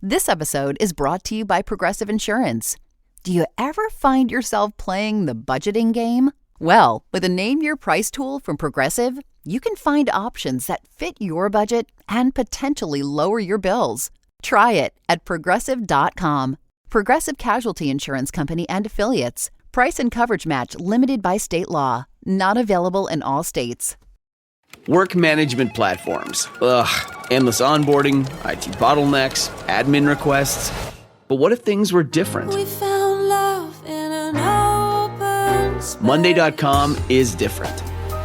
This episode is brought to you by Progressive Insurance. Do you ever find yourself playing the budgeting game? Well, with a Name Your Price tool from Progressive, you can find options that fit your budget and potentially lower your bills. Try it at Progressive.com. Progressive Casualty Insurance Company and Affiliates. Price and coverage match limited by state law. Not available in all states. Work management platforms. Ugh, endless onboarding, IT bottlenecks, admin requests. But what if things were different? We found love in an open space. Monday.com is different.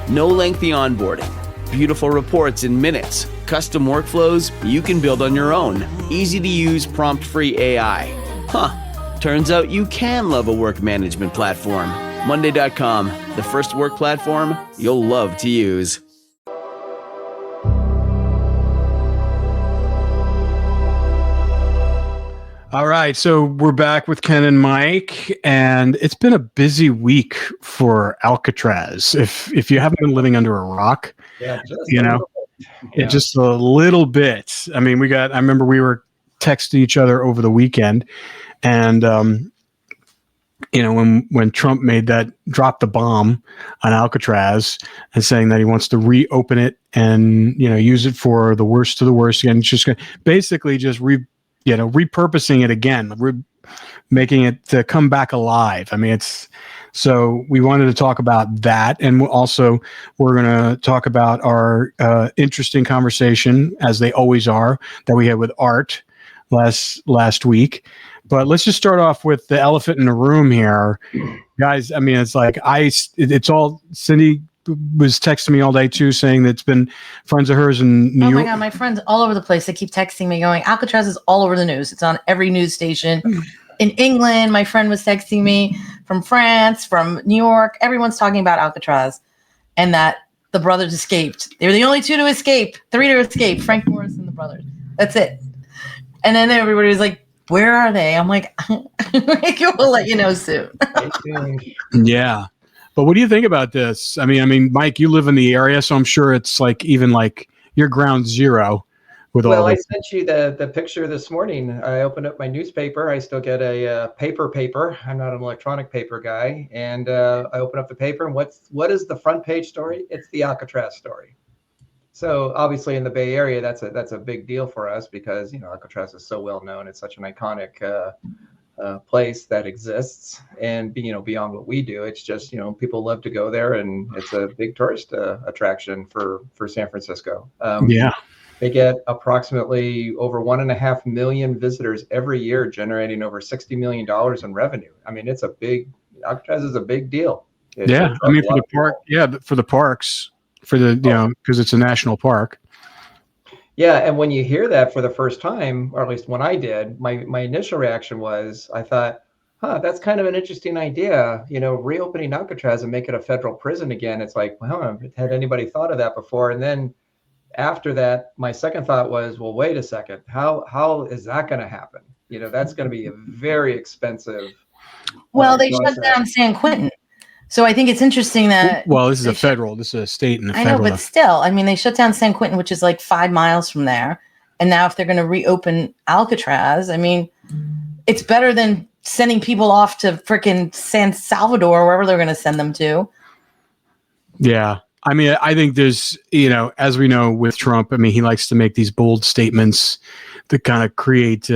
No lengthy onboarding. Beautiful reports in minutes. Custom workflows you can build on your own. Easy to use prompt-free AI. Turns out you can love a work management platform. Monday.com, the first work platform you'll love to use. All right, so we're back with Ken and Mike, and it's been a busy week for Alcatraz. If you haven't been living under a rock, just a little bit. I mean, I remember we were texting each other over the weekend, and when Trump dropped the bomb on Alcatraz and saying that he wants to reopen it and use it for the worst of the worst again, it's just basically just repurposing it again, making it to come back alive. I mean, so we wanted to talk about that. And also we're going to talk about our interesting conversation, as they always are, that we had with Art last week. But let's just start off with the elephant in the room here, guys. I mean, it's like it's all Cindy was texting me all day too, saying that it's been friends of hers in New York. Oh my God, my friends all over the place. They keep texting me going, Alcatraz is all over the news. It's on every news station. In England, my friend was texting me from France, from New York. Everyone's talking about Alcatraz and that the brothers escaped. They were the only two to escape, three to escape, Frank Morris and the brothers. That's it. And then everybody was like, where are they? I'm like, we'll let you know soon. Yeah. But what do you think about this? I mean, Mike, you live in the area, so I'm sure it's like even like your ground zero with all. Well, I sent you the picture this morning. I opened up my newspaper. I still get a paper. I'm not an electronic paper guy. And I open up the paper, and what is the front page story? It's the Alcatraz story. So obviously in the Bay Area, that's a big deal for us because Alcatraz is so well known. It's such an iconic place that exists, and beyond what we do, it's just people love to go there, and it's a big tourist attraction for San Francisco. They get approximately over 1.5 million visitors every year, generating over $60 million in revenue. I mean, Alcatraz is a big deal. I mean, for the park, for the parks, because it's a national park. Yeah, and when you hear that for the first time, or at least when I did, my initial reaction was, I thought, that's kind of an interesting idea, reopening Alcatraz and make it a federal prison again. It's like, well, had anybody thought of that before? And then after that, my second thought was, well, wait a second, how is that going to happen? That's going to be a very expensive. Well, they shut down San Quentin. So I think it's interesting that. Well, this is a state and a federal. I know, but still, I mean, they shut down San Quentin, which is like 5 miles from there. And now if they're going to reopen Alcatraz, I mean, it's better than sending people off to freaking San Salvador, wherever they're going to send them to. Yeah. I mean, I think there's, as we know with Trump, I mean, he likes to make these bold statements that kind of create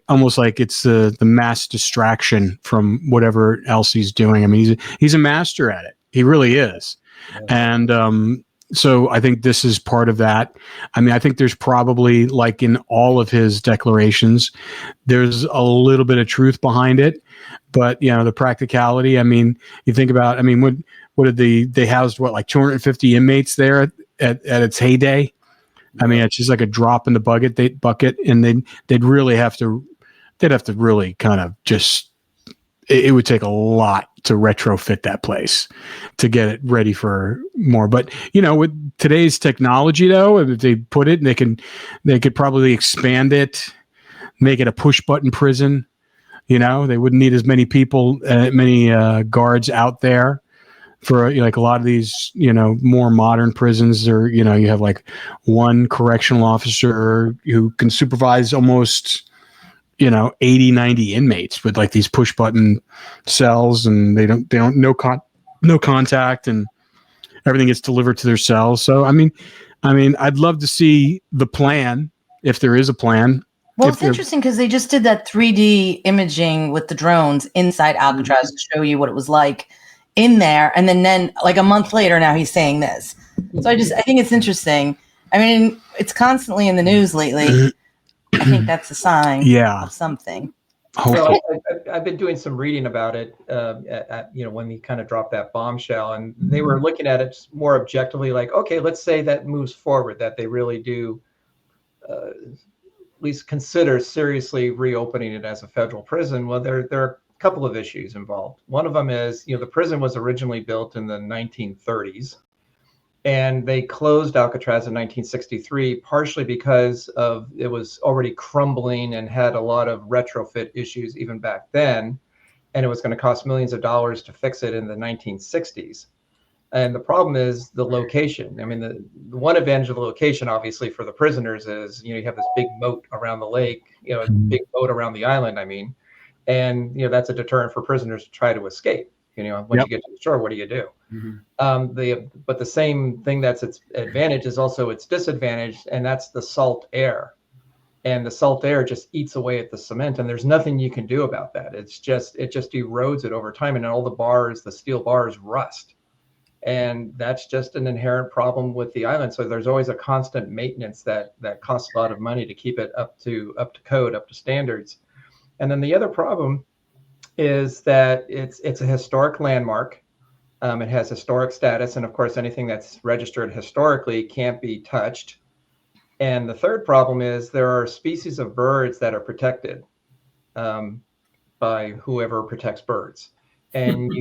almost like it's the mass distraction from whatever else he's doing. I mean, he's a master at it. He really is. Yeah. And so I think this is part of that. I mean, I think there's probably, like in all of his declarations, there's a little bit of truth behind it. But, the practicality, I mean, you think about, I mean, what did they housed, like 250 inmates there at its heyday? I mean, it's just like a drop in the bucket, and they'd really have to really kind of just, it would take a lot to retrofit that place to get it ready for more. But, with today's technology though, if they put it, they could probably expand it, make it a push button prison. They wouldn't need as many people, many guards out there for like a lot of these, more modern prisons, or, you have like one correctional officer who can supervise almost, 80, 90 inmates with like these push button cells, and they don't no contact, and everything gets delivered to their cells. So, I mean, I'd love to see the plan, if there is a plan. Well, it's interesting because they just did that 3D imaging with the drones inside Alcatraz to show you what it was like in there. And then like a month later, now he's saying this. So I think it's interesting. I mean, it's constantly in the news lately. I think that's a sign of something. So I've been doing some reading about it, when he kind of dropped that bombshell, and they were looking at it more objectively, like, okay, let's say that moves forward, that they really do at least consider seriously reopening it as a federal prison. Well, there are a couple of issues involved. One of them is, the prison was originally built in the 1930s, and they closed Alcatraz in 1963, partially because it was already crumbling and had a lot of retrofit issues even back then, and it was going to cost millions of dollars to fix it in the 1960s. And the problem is the location. I mean, the one advantage of the location, obviously, for the prisoners is, you have this big moat around the lake, a big moat around the island, and, that's a deterrent for prisoners to try to escape. Once you get to the shore, what do you do? But the same thing that's its advantage is also its disadvantage, and that's the salt air. And the salt air just eats away at the cement, and there's nothing you can do about that. It just erodes it over time, and all the steel bars rust. And that's just an inherent problem with the island. So there's always a constant maintenance that costs a lot of money to keep it up to code, up to standards. And then the other problem is that it's a historic landmark. It has historic status, and of course, anything that's registered historically can't be touched. And the third problem is there are species of birds that are protected by whoever protects birds. And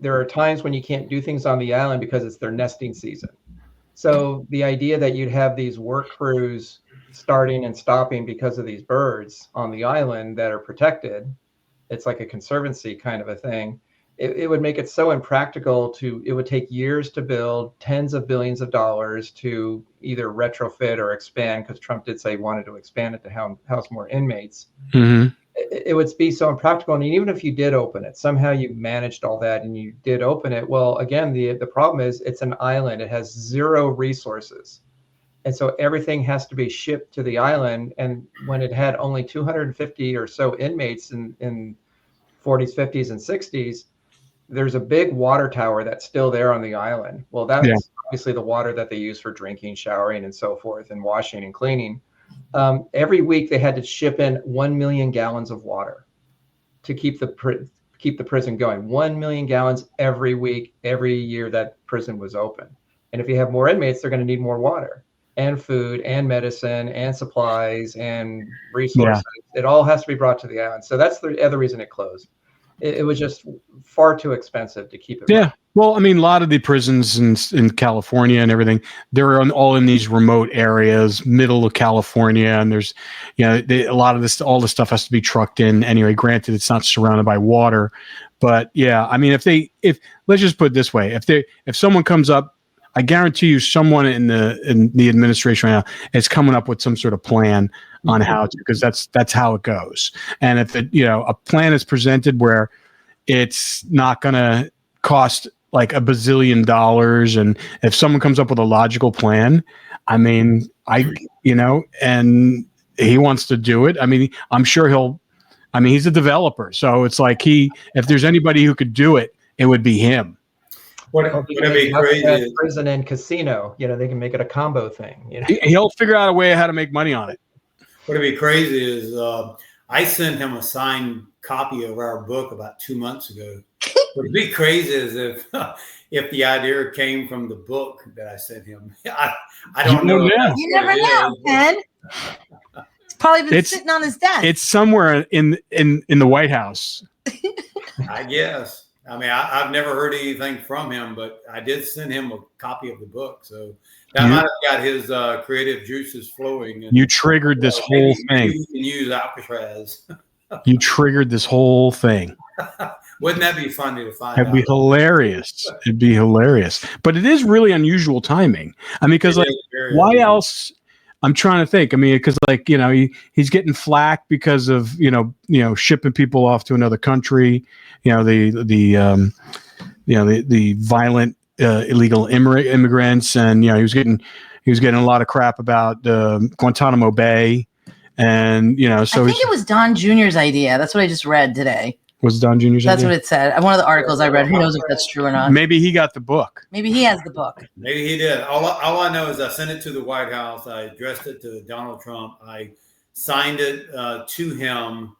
there are times when you can't do things on the island because it's their nesting season. So the idea that you'd have these work crews starting and stopping because of these birds on the island that are protected, it's like a conservancy kind of a thing. It would make it so impractical it would take years to build, tens of billions of dollars to either retrofit or expand, because Trump did say he wanted to expand it to house more inmates. Mm-hmm. It would be so impractical. And even if you did open it, somehow you managed all that and you did open it. Well, again, the problem is it's an island. It has zero resources. And so everything has to be shipped to the island. And when it had only 250 or so inmates in 40s, 50s, and 60s, there's a big water tower that's still there on the island. Well, that's obviously the water that they use for drinking, showering, and so forth, and washing and cleaning. Every week they had to ship in 1 million gallons of water to keep the prison going. 1 million gallons every week, every year that prison was open. And if you have more inmates, they're going to need more water and food and medicine and supplies and resources. Yeah. It all has to be brought to the island. So that's the other reason it closed. It was just far too expensive to keep it. Yeah. Running. Well, I mean, a lot of the prisons in California and everything, they're all in these remote areas, middle of California. And there's, a lot of this, all the stuff has to be trucked in anyway. Granted, it's not surrounded by water, but yeah, I mean, if let's just put it this way, if someone comes up, I guarantee you someone in the administration right now is coming up with some sort of plan on how to, because that's how it goes. And if a plan is presented where it's not going to cost like $1 bazillion, and if someone comes up with a logical plan, I mean, and he wants to do it. I mean, I'm sure he's a developer. So it's like if there's anybody who could do it, it would be him. Would be crazy? Prison and casino, they can make it a combo thing. He'll figure out a way how to make money on it. What'd be crazy is I sent him a signed copy of our book about 2 months ago. What'd be crazy is if the idea came from the book that I sent him. I don't know. You never know, Ken. It's probably been sitting on his desk. It's somewhere in the White House. I guess. I mean, I've never heard anything from him, but I did send him a copy of the book. So that might have got his creative juices flowing. And, you triggered this whole thing. You can use Alcatraz. You triggered this whole thing. Wouldn't that be funny to find It'd out? be hilarious. It'd be hilarious. But it is really unusual timing. I mean, because It like, is very why unusual. else? I'm trying to think. I mean, because like, you know, he's getting flack because of shipping people off to another country. You know, the violent illegal immigrants, and he was getting a lot of crap about Guantanamo Bay, and so I think it was Don Jr.'s idea. That's what I just read today. Was Don Jr.'s That's idea? what it said. One of the articles I read. Who knows if that's true or not? Maybe he got the book. Maybe he has the book. Maybe he did. All I know is I sent it to the White House. I addressed it to Donald Trump. I signed it to him.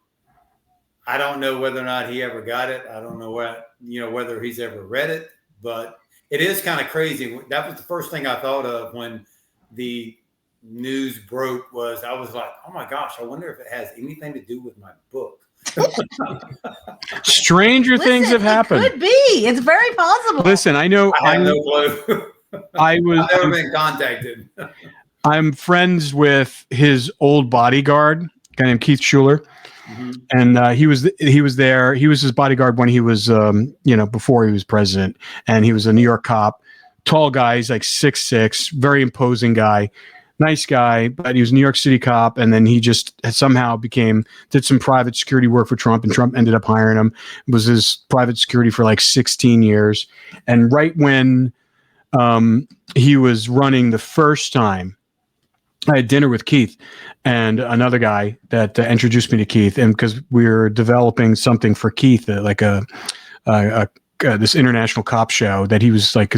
I don't know whether or not he ever got it. I don't know whether he's ever read it, but it is kind of crazy. That was the first thing I thought of when the news broke. I was like, oh my gosh, I wonder if it has anything to do with my book. Stranger things have happened. It could be. It's very possible. Listen, I know. I have no clue. I've never been contacted. I'm friends with his old bodyguard, a guy named Keith Schuler, and he was there. He was his bodyguard when he was, before he was president, and he was a New York cop, tall guy. He's like 6'6", very imposing guy. Nice guy, but he was a New York City cop, and then he just somehow did some private security work for Trump, and Trump ended up hiring him. It was his private security for like 16 years. And right when he was running the first time, I had dinner with Keith and another guy that introduced me to Keith, and because we were developing something for Keith, like this international cop show that he was like,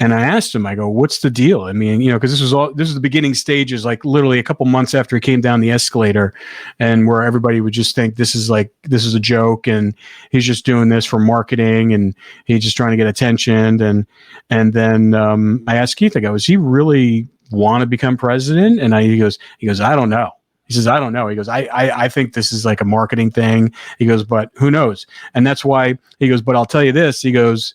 and I asked him, I go, what's the deal? I mean, because this is the beginning stages, like literally a couple months after he came down the escalator, and where everybody would just think this is a joke, and he's just doing this for marketing, and he's just trying to get attention. And then I asked Keith, I go, does he really want to become president? And he goes, I don't know. He says, I don't know. He goes, I think this is like a marketing thing. He goes, but who knows? And that's why he goes, but I'll tell you this. He goes,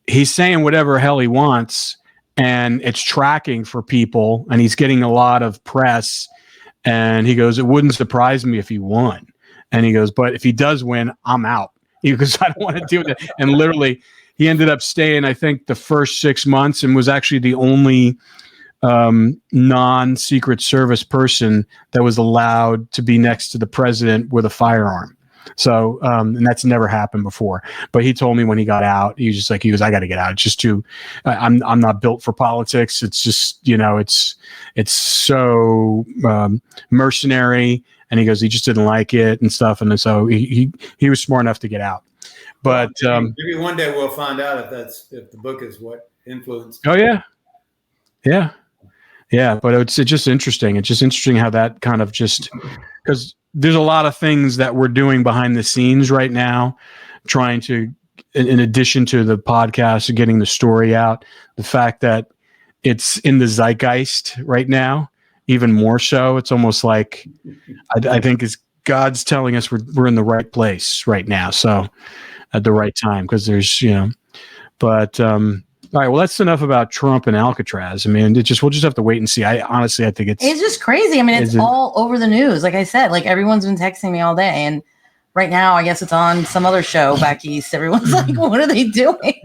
he's saying whatever hell he wants, and it's tracking for people, and he's getting a lot of press. And he goes, it wouldn't surprise me if he won. And he goes, but if he does win, I'm out. He goes, I don't want to do that. And literally, he ended up staying, I think, the first 6 months, and was actually the only non-Secret Service person that was allowed to be next to the president with a firearm. So, and that's never happened before. But he told me when he got out, he was just like, I got to get out. It's just too, I'm not built for politics. It's just, it's so mercenary. And he goes, he just didn't like it and stuff. And so he was smart enough to get out. But maybe one day we'll find out if the book is what influenced. Oh yeah. Yeah. Yeah. But it's just interesting. It's just interesting how that kind of because there's a lot of things that we're doing behind the scenes right now, trying to, in addition to the podcast and getting the story out, the fact that it's in the zeitgeist right now, even more so. It's almost like, I think God's telling us we're in the right place right now. So at the right time, because there's, but, all right, well, that's enough about Trump and Alcatraz. I mean, we'll just have to wait and see. I think it's just crazy. I mean, it's all over the news. Like I said, like everyone's been texting me all day, and right now, I guess it's on some other show back east. Everyone's like, "What are they doing?"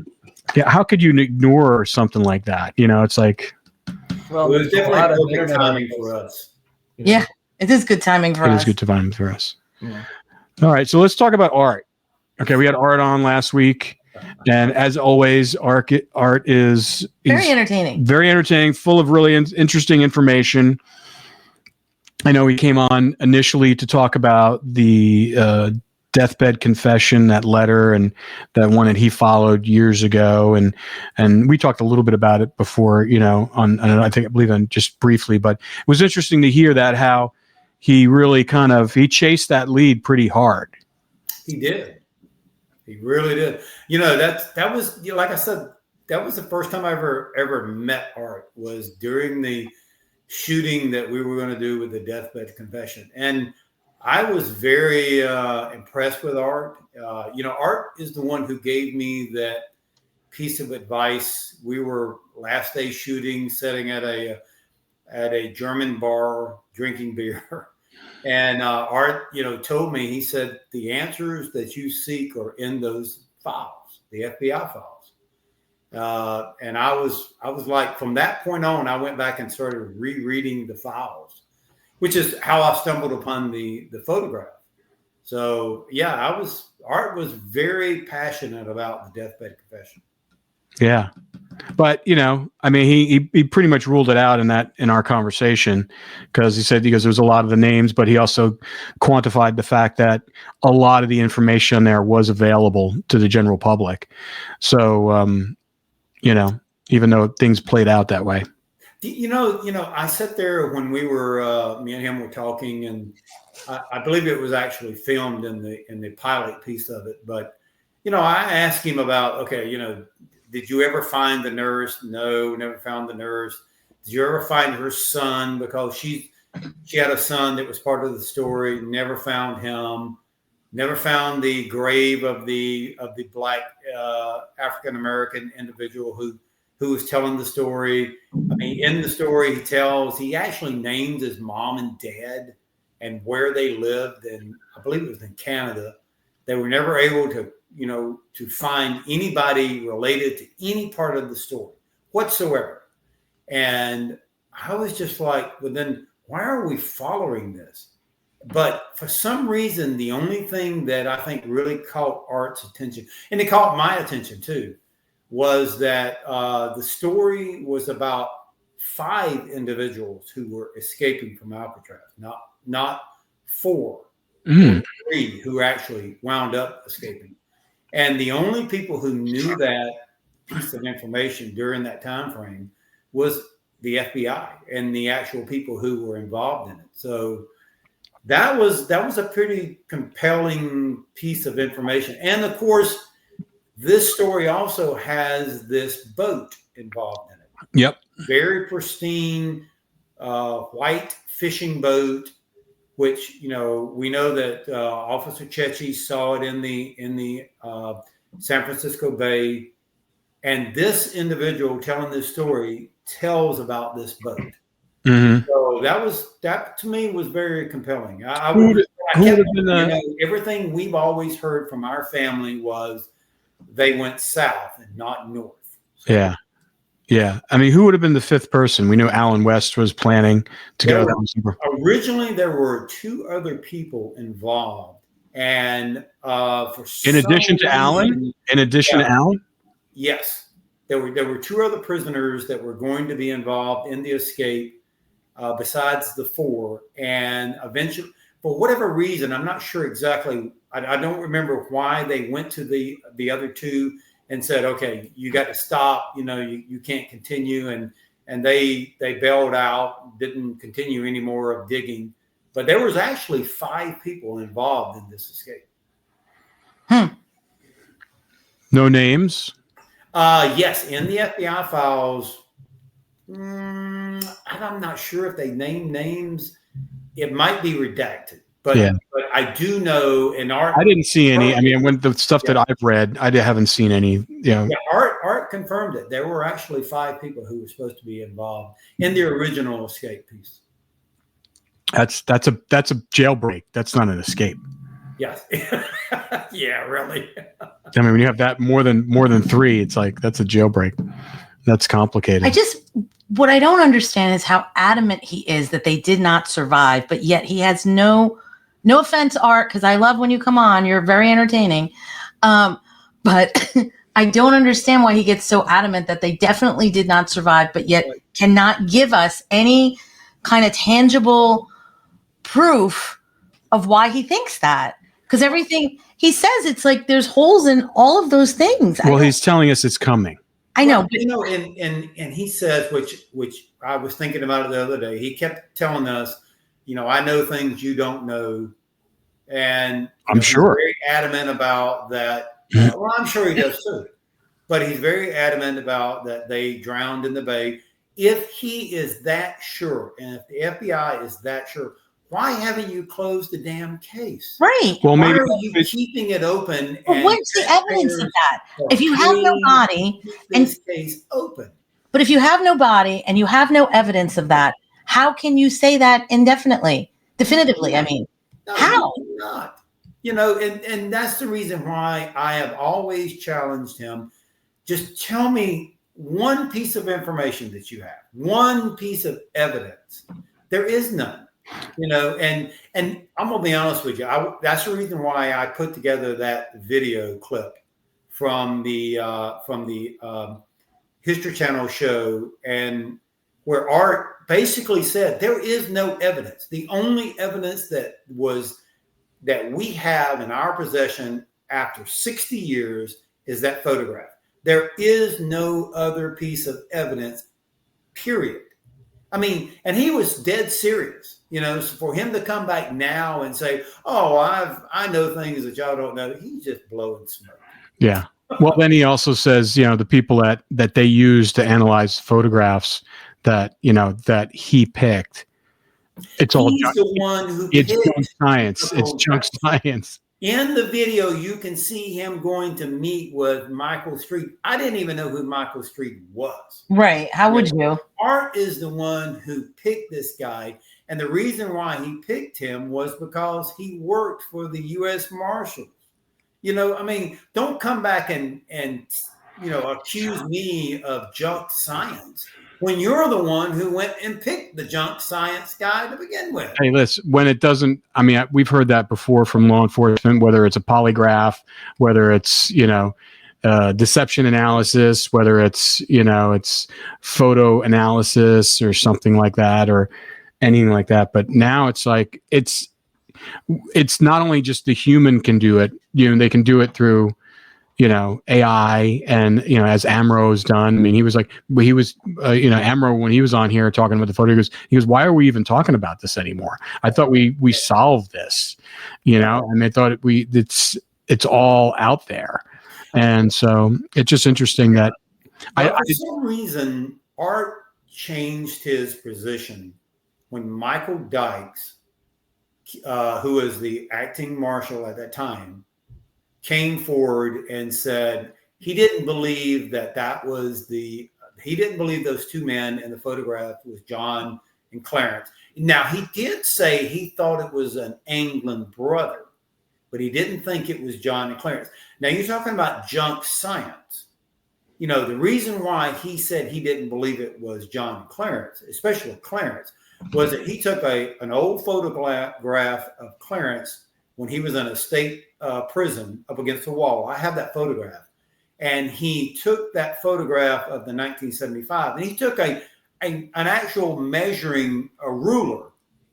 Yeah, how could you ignore something like that? It's like, well, it was definitely good timing for us. Yeah, it is good timing for us. It is good timing for us. Yeah. All right, so let's talk about art. Okay, we had Art on last week. And as always, art is very entertaining, full of really interesting information. I know he came on initially to talk about the deathbed confession, that letter, and that one that he followed years ago. And we talked a little bit about it before, I believe on just briefly, but it was interesting to hear that how he really he chased that lead pretty hard. He did. He really did. That was, like I said, that was the first time I ever met Art, was during the shooting that we were going to do with the deathbed confession. And I was very impressed with Art. Art is the one who gave me that piece of advice. We were last day shooting, sitting at a German bar, drinking beer. And Art, told me, he said, the answers that you seek are in those files, the FBI files. And I was like, from that point on, I went back and started rereading the files, which is how I stumbled upon the photograph. So yeah, Art was very passionate about the deathbed confession. Yeah. But, I mean, he pretty much ruled it out in our conversation, because he goes, there was a lot of the names, but he also quantified the fact that a lot of the information there was available to the general public. So, even though things played out that way. I sat there when we were, me and him were talking, and I believe it was actually filmed in the pilot piece of it. But, I asked him about, okay, did you ever find the nurse? No, never found the nurse. Did you ever find her son? Because she had a son that was part of the story. Never found him. Never found the grave of the Black African American individual who was telling the story. I mean, in the story, he actually names his mom and dad and where they lived, and I believe it was in Canada. They were never able to find anybody related to any part of the story whatsoever. And I was just like, well, then why are we following this? But for some reason, the only thing that I think really caught Art's attention, and it caught my attention too, was that the story was about 5 individuals who were escaping from Alcatraz, not 4. 3 who actually wound up escaping. And the only people who knew that piece of information during that time frame was the FBI and the actual people who were involved in it. So that was a pretty compelling piece of information. And of course, this story also has this boat involved in it. Yep. Very pristine, white fishing boat, which, we know that Officer Chechi saw it in the San Francisco Bay. And this individual telling this story tells about this boat. Mm-hmm. So that to me was very compelling. Everything we've always heard from our family was they went south and not north. So, yeah. Yeah. I mean, who would have been the 5th person? We knew Alan West was planning to go. Originally, there were 2 other people involved. And in addition to Alan? Yes. There were 2 other prisoners that were going to be involved in the escape besides the 4. And eventually, for whatever reason, I'm not sure exactly. I don't remember why they went to the other 2 and said, okay, you got to stop, you can't continue. And they bailed out, didn't continue any more of digging. But there was actually 5 people involved in this escape. No names? Yes, in the FBI files, I'm not sure if they name names. It might be redacted. But I do know in Art. I didn't see any. I mean, when the stuff that I've read, I haven't seen any. Yeah, Art confirmed it. There were actually 5 people who were supposed to be involved in the original escape piece. That's a jailbreak. That's not an escape. Yes. Yeah, really. I mean, when you have that more than 3, it's like that's a jailbreak. That's complicated. What I don't understand is how adamant he is that they did not survive, but yet he has no offense, Art, because I love when you come on. You're very entertaining. But I don't understand why he gets so adamant that they definitely did not survive, but yet cannot give us any kind of tangible proof of why he thinks that. Because everything he says, it's like there's holes in all of those things. Well, he's telling us it's coming. I know. And he says, which I was thinking about it the other day, he kept telling us, I know things you don't know. And I'm sure very adamant about that. Well, I'm sure he does too. But he's very adamant about that they drowned in the bay. If he is that sure, and if the FBI is that sure, why haven't you closed the damn case? Right. Well, maybe why are you keeping it open? Well, what's the evidence of that? If you have no body and this case open. But if you have no body and you have no evidence of that, how can you say that indefinitely? definitively. I mean, No, how? he did not. You know, and that's the reason why I have always challenged him. Just tell me one piece of information that you have, one piece of evidence. There is none. You know, and I'm gonna be honest with you. That's the reason why I put together that video clip from the History Channel show, and where Art basically said there is no evidence. The only evidence that we have in our possession after 60 years is that photograph. There is no other piece of evidence, period. I mean, and he was dead serious, you know, so for him to come back now and say, oh, I know things that y'all don't know, he's just blowing smoke. Yeah. Well, then he also says, you know, the people that they use to analyze photographs that, you know, that he picked, it's all He's junk. the one who It's picked junk science. the It's junk science. In the video, you can see him going to meet with Michael Street. I didn't even know who Michael Street was. Right. How would you? Art is the one who picked this guy. And the reason why he picked him was because he worked for the U.S. Marshals. You know, I mean, don't come back and you know, accuse me of junk science when you're the one who went and picked the junk science guy to begin with. Hey, listen, when it doesn't, I mean, we've heard that before from law enforcement, whether it's a polygraph, whether it's, you know, deception analysis, whether it's, you know, it's photo analysis or something like that, or anything like that. But now it's like, it's not only just the human can do it, you know, they can do it through, you know, AI, and, you know, as Amro's done. I mean, he was, you know, Amro, when he was on here talking about the photo, he goes, why are we even talking about this anymore? I thought we solved this, you know, and they thought it's all out there. And so it's just interesting that for some reason, Art changed his position when Michael Dykes, who was the acting marshal at that time, came forward and said he didn't believe he didn't believe those two men in the photograph was John and Clarence. Now, he did say he thought it was an England brother, but he didn't think it was John and Clarence. Now, you're talking about junk science. You know, the reason why he said he didn't believe it was John and Clarence, especially Clarence, was that he took an old photograph of Clarence when he was in a state prison up against the wall. I have that photograph. And he took that photograph of the 1975, and he took an actual measuring ruler,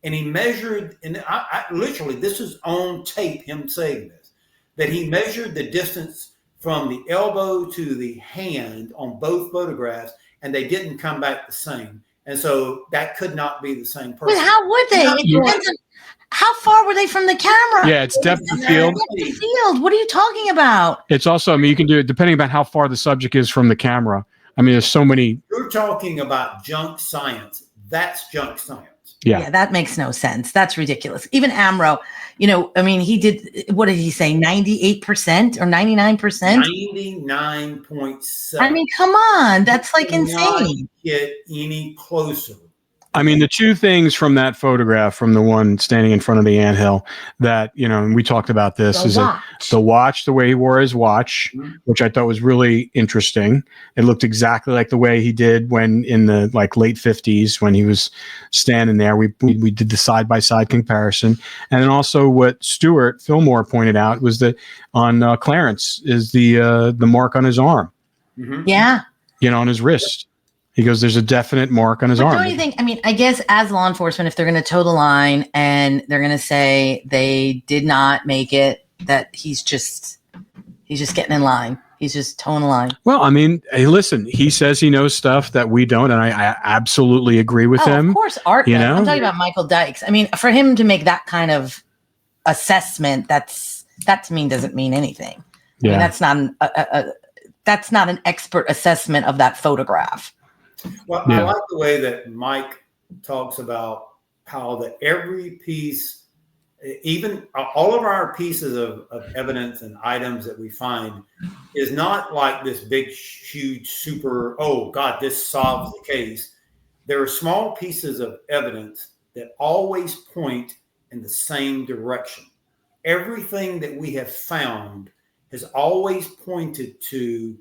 and he measured, and I literally, this is on tape, him saying this, that he measured the distance from the elbow to the hand on both photographs, and they didn't come back the same. And so that could not be the same person. But how would they? It depends on how far were they from the camera? Yeah, it's depth of field. Depth of field. What are you talking about? It's also, I mean, you can do it depending on how far the subject is from the camera. I mean, there's so many. You're talking about junk science. That's junk science. Yeah, that makes no sense. That's ridiculous. Even Amro, you know, I mean, he did, what did he say, 98% or 99%? 99.7. I mean, come on. That's like insane. Get any closer. I mean, the two things from that photograph, from the one standing in front of the anthill, that, you know, and we talked about this, is the watch, the way he wore his watch, which I thought was really interesting. It looked exactly like the way he did when in the like late 50s when he was standing there. We did the side-by-side comparison. And then also what Stuart Fillmore pointed out was that on Clarence is the mark on his arm. Mm-hmm. Yeah. You know, on his wrist. He goes, there's a definite mark on his arm. Don't you think, I mean, I guess as law enforcement, if they're going to toe the line and they're going to say they did not make it, that he's just getting in line. He's just toeing the line. Well, I mean, hey, listen, he says he knows stuff that we don't, and I absolutely agree with him. Of course, Art. You know? I'm talking about Michael Dykes. I mean, for him to make that kind of assessment, that to me doesn't mean anything. Yeah. I mean, that's not an expert assessment of that photograph. Well, yeah. I like the way that Mike talks about how that every piece, even all of our pieces of evidence and items that we find, is not like this big, huge, super, oh, God, this solves the case. There are small pieces of evidence that always point in the same direction. Everything that we have found has always pointed to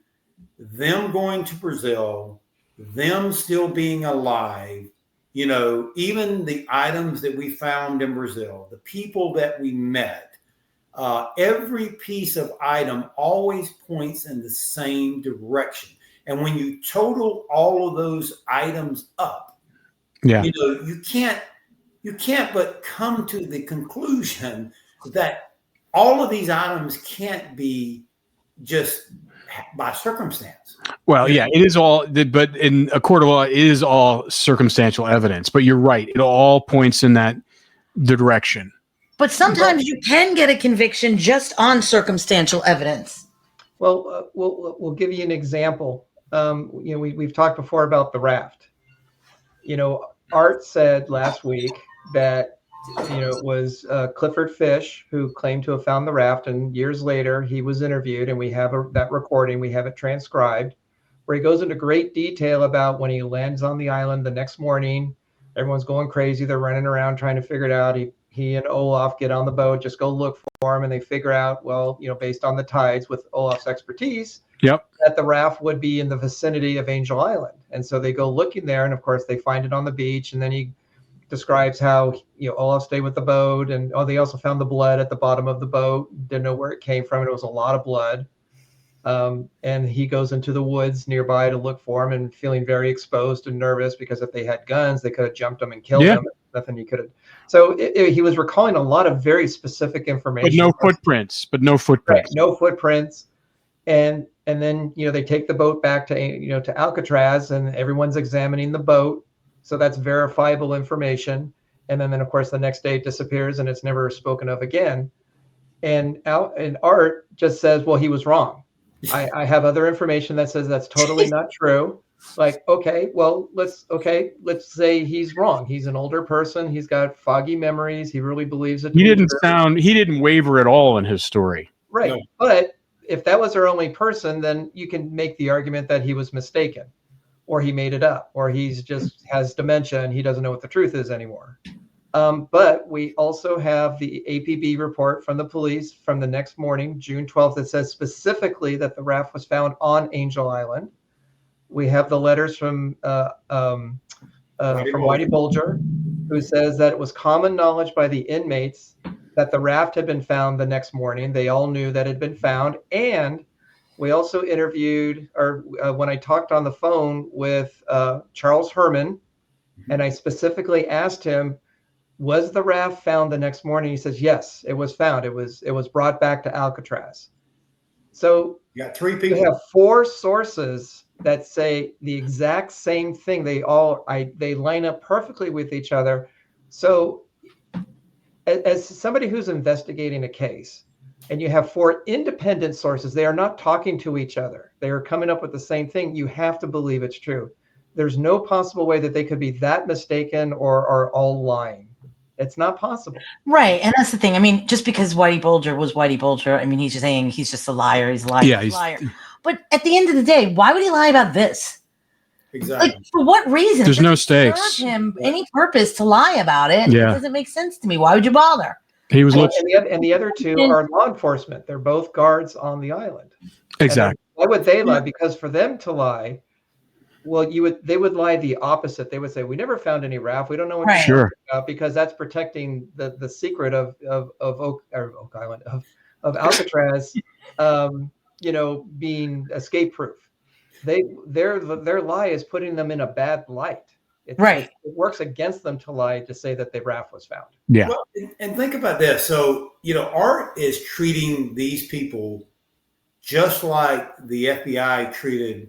them going to Brazil, them still being alive. You know, even the items that we found in Brazil, the people that we met, every piece of item always points in the same direction. And when you total all of those items up, Yeah. you know, you can't but come to the conclusion that all of these items can't be just by circumstance. Well, yeah, it is all, but in a court of law, it is all circumstantial evidence. But you're right; it all points in the direction. But sometimes you can get a conviction just on circumstantial evidence. Well, we'll give you an example. You know, we've talked before about the raft. You know, Art said last week that, you know, it was Clifford Fish who claimed to have found the raft, and years later he was interviewed, and we have that recording. We have it transcribed, where he goes into great detail about when he lands on the island the next morning. Everyone's going crazy. They're running around trying to figure it out. He and Olaf get on the boat, just go look for him, and they figure out, well, you know, based on the tides with Olaf's expertise, that the raft would be in the vicinity of Angel Island. And so they go looking there, and of course they find it on the beach. And then he describes how, you know, Olaf stayed with the boat, and they also found the blood at the bottom of the boat. Didn't know where it came from, and it was a lot of blood. And he goes into the woods nearby to look for him, and feeling very exposed and nervous, because if they had guns, they could have jumped him and killed him. Nothing he could have. So he was recalling a lot of very specific information. But no footprints. Right, no footprints. And then, you know, they take the boat back to, you know, to Alcatraz, and everyone's examining the boat. So that's verifiable information. And then of course, the next day it disappears, and it's never spoken of again. And Art just says, well, he was wrong. I have other information that says that's totally not true. Like, okay, well, let's say he's wrong. He's an older person. He's got foggy memories. He really believes it. He didn't waver at all in his story. Right. No. But if that was our only person, then you can make the argument that he was mistaken, or he made it up, or he's just has dementia and he doesn't know what the truth is anymore. But we also have the APB report from the police from the next morning, June 12th, that says specifically that the raft was found on Angel Island. We have the letters from Whitey Bulger, who says that it was common knowledge by the inmates that the raft had been found the next morning. They all knew that it had been found. And we also interviewed, when I talked on the phone with Charles Herman, and I specifically asked him, was the raft found the next morning? He says, yes, it was found. It was brought back to Alcatraz. So you got three people. We have four sources that say the exact same thing. They line up perfectly with each other. So as somebody who's investigating a case, and you have four independent sources, they are not talking to each other. They are coming up with the same thing. You have to believe it's true. There's no possible way that they could be that mistaken or are all lying. It's not possible. Right. And that's the thing. I mean, just because Whitey Bulger was Whitey Bulger, I mean, he's just saying he's just a liar. He's a liar. Yeah, he's a liar. But at the end of the day, why would he lie about this? Exactly. Like, for what reason? There's no stakes. Serve him any purpose to lie about it. Yeah. It doesn't make sense to me. Why would you bother? He was and the other two are law enforcement. They're both guards on the island. Exactly. Why would they lie? Because for them to lie, well, they would lie the opposite. They would say, "We never found any raft. We don't know what you're talking about," because that's protecting the secret of Oak Island of Alcatraz, being escape proof. Their lie is putting them in a bad light. It works against them to lie to say that the raft was found. Yeah. Well, and think about this. So, Art is treating these people just like the FBI treated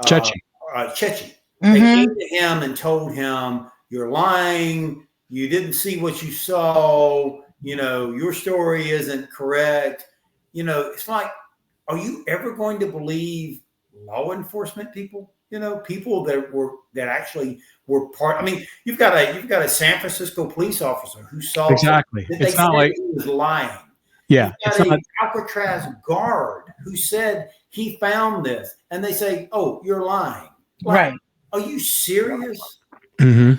Chechi. Mm-hmm. They came to him and told him, "You're lying. You didn't see what you saw. Your story isn't correct." It's like, are you ever going to believe law enforcement people? People that actually were part. I mean, you've got a San Francisco police officer who saw exactly. That it's not like he was lying. Yeah, it's not Alcatraz guard who said he found this, and they say, "Oh, you're lying." Like, right? Are you serious? Mm-hmm.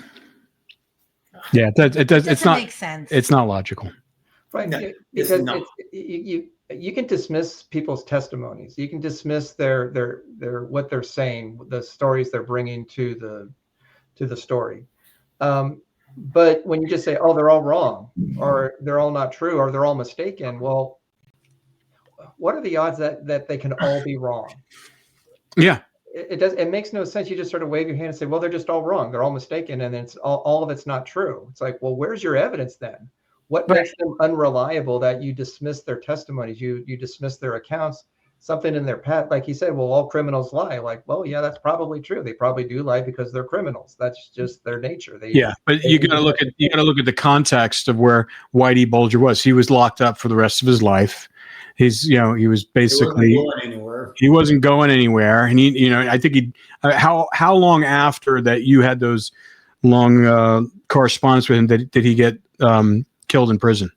Yeah, it does. Doesn't It's not. make sense. It's not logical. Right. No, Because not. you can dismiss people's testimonies. You can dismiss their what they're saying, the stories they're bringing to the story. But when you just say, "Oh, they're all wrong," or "They're all not true," or "They're all mistaken," well, what are the odds that they can all be wrong? Yeah. It makes no sense. You just sort of wave your hand and say, "Well, they're just all wrong. They're all mistaken," and it's all of it's not true. It's like, well, where's your evidence then? What makes them unreliable that you dismiss their testimonies? You dismiss their accounts. Something in their past, like he said, well, all criminals lie. Like, well, yeah, that's probably true. They probably do lie because they're criminals. That's just their nature. But you got to look at the context of where Whitey Bulger was. He was locked up for the rest of his life. He was basically he wasn't going anywhere. And I think how long after that you had those long correspondence with him did he get killed in prison?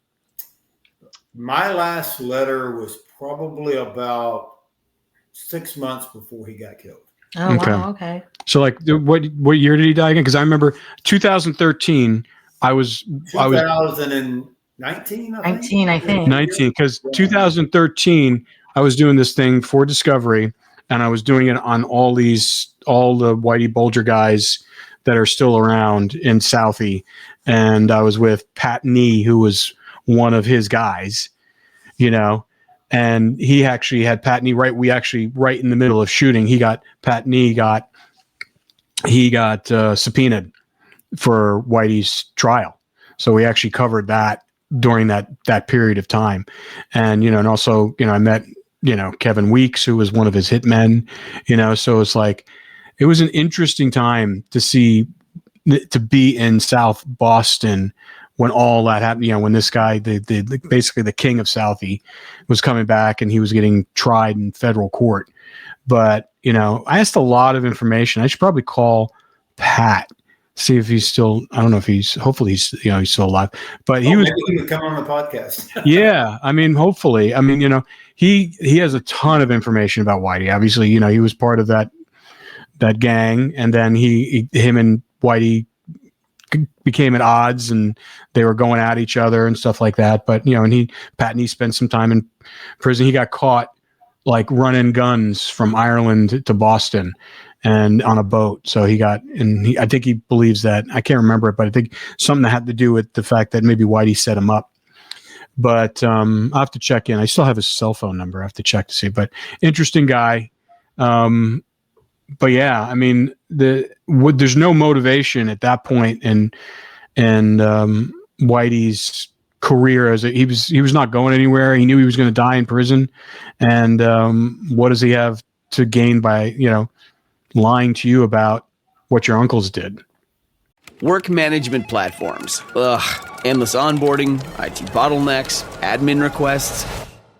My last letter was probably about 6 months before he got killed. Oh, wow. Okay. So, like, what year did he die again? Because I remember 2013. I was 2019. 19, I think. 19, because 2013 I was doing this thing for Discovery, and I was doing it on all the Whitey Bulger guys that are still around in Southie, and I was with Pat Nee, who was one of his guys, and he actually had Pat Nee right in the middle of shooting. Pat Nee got subpoenaed for Whitey's trial, so we actually covered that during that period of time, and and also I met Kevin Weeks, who was one of his hitmen, so it's like it was an interesting time to be in South Boston when all that happened, when this guy, basically the king of Southie, was coming back and he was getting tried in federal court. But, I asked a lot of information. I should probably call Pat, see if he's still, I don't know if hopefully he's still alive, but he maybe he would come on the podcast. Yeah. I mean, hopefully, he has a ton of information about Whitey. Obviously, he was part of that gang, and then him and Whitey became at odds, and they were going at each other and stuff like that. But Pat Nee spent some time in prison. He got caught like running guns from Ireland to Boston and on a boat. So I think he believes that, I can't remember it, but I think something that had to do with the fact that maybe Whitey set him up. But I'll have to check in. I still have his cell phone number. I have to check to see. But interesting guy. But yeah, I mean, there's no motivation at that point in Whitey's career, he was not going anywhere. He knew he was going to die in prison, and what does he have to gain by lying to you about what your uncles did? Work management platforms. Ugh, endless onboarding, IT bottlenecks, admin requests.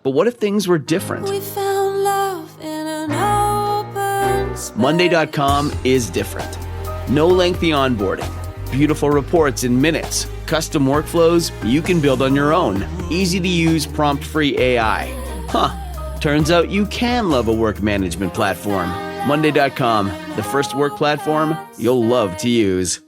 But what if things were different? We found love in an open space. Monday.com is different. No lengthy onboarding, beautiful reports in minutes, custom workflows you can build on your own, easy to use prompt-free AI. Turns out you can love a work management platform. Monday.com, the first work platform you'll love to use.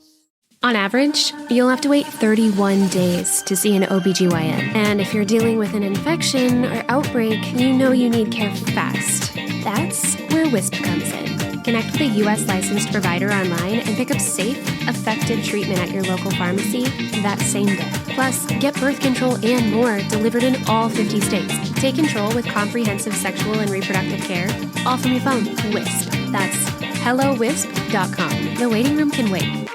On average, you'll have to wait 31 days to see an OBGYN. And if you're dealing with an infection or outbreak, you need care fast. That's where Wisp comes in. Connect with a U.S. licensed provider online and pick up safe, effective treatment at your local pharmacy that same day. Plus, get birth control and more delivered in all 50 states. Take control with comprehensive sexual and reproductive care, all from your phone. Wisp. That's HelloWisp.com. The waiting room can wait.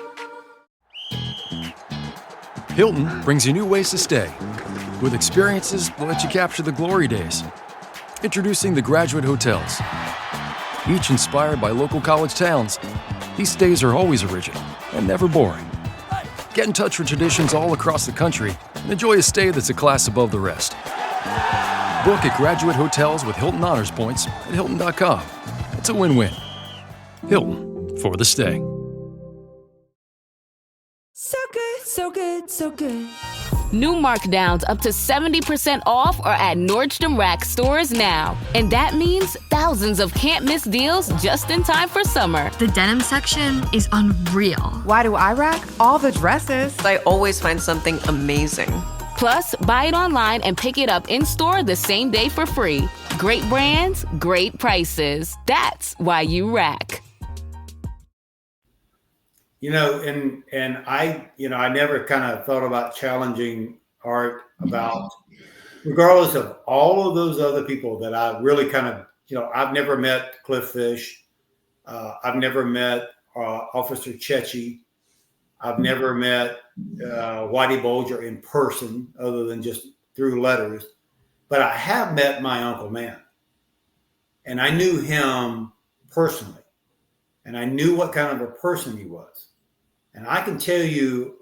Hilton brings you new ways to stay, with experiences that let you capture the glory days. Introducing the Graduate Hotels. Each inspired by local college towns, these stays are always original and never boring. Get in touch with traditions all across the country and enjoy a stay that's a class above the rest. Book at Graduate Hotels with Hilton Honors Points at Hilton.com. It's a win-win. Hilton, for the stay. So good, so good, so good. New markdowns up to 70% off are at Nordstrom Rack stores now. And that means thousands of can't-miss deals just in time for summer. The denim section is unreal. Why do I rack? All the dresses. I always find something amazing. Plus, buy it online and pick it up in-store the same day for free. Great brands, great prices. That's why you rack. You know, and I never kind of thought about challenging Art about, regardless of all of those other people that I really kind of, I've never met Cliff Fish. I've never met Officer Chechi. I've never met Whitey Bulger in person other than just through letters. But I have met my Uncle Man. And I knew him personally. And I knew what kind of a person he was. And I can tell you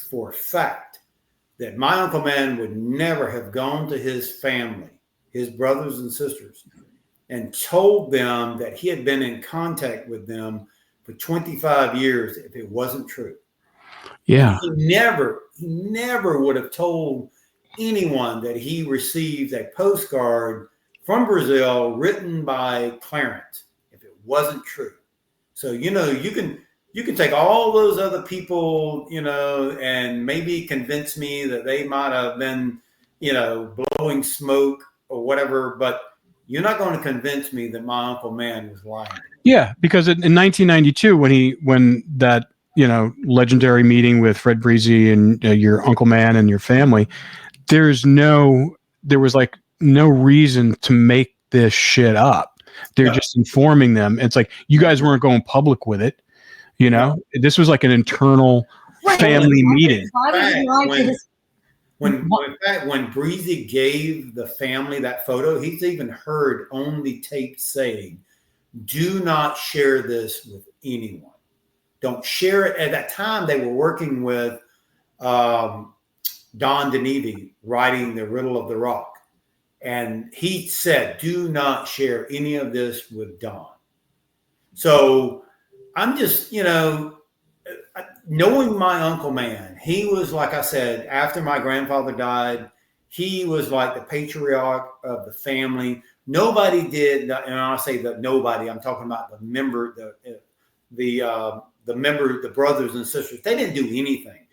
for a fact that my Uncle Man would never have gone to his family, his brothers and sisters, and told them that he had been in contact with them for 25 years if it wasn't true. Yeah. He never would have told anyone that he received a postcard from Brazil written by Clarence if it wasn't true. So, you can take all those other people, and maybe convince me that they might have been, blowing smoke or whatever, but you're not going to convince me that my Uncle Man was lying. Yeah, because in 1992, when that legendary meeting with Fred Breezy and your Uncle Man and your family, there was no reason to make this shit up. They're just informing them. It's like you guys weren't going public with it. This was like an internal family meeting. When Breezy gave the family that photo, he's even heard on the tape saying, "Do not share this with anyone. Don't share it." At that time, they were working with Don DeNevy writing The Riddle of the Rock. And he said, "Do not share any of this with Don." So I'm just, knowing my Uncle Man, he was, like I said, after my grandfather died, he was like the patriarch of the family. Nobody did, and I say that nobody, I'm talking about the member, the brothers and sisters. They didn't do anything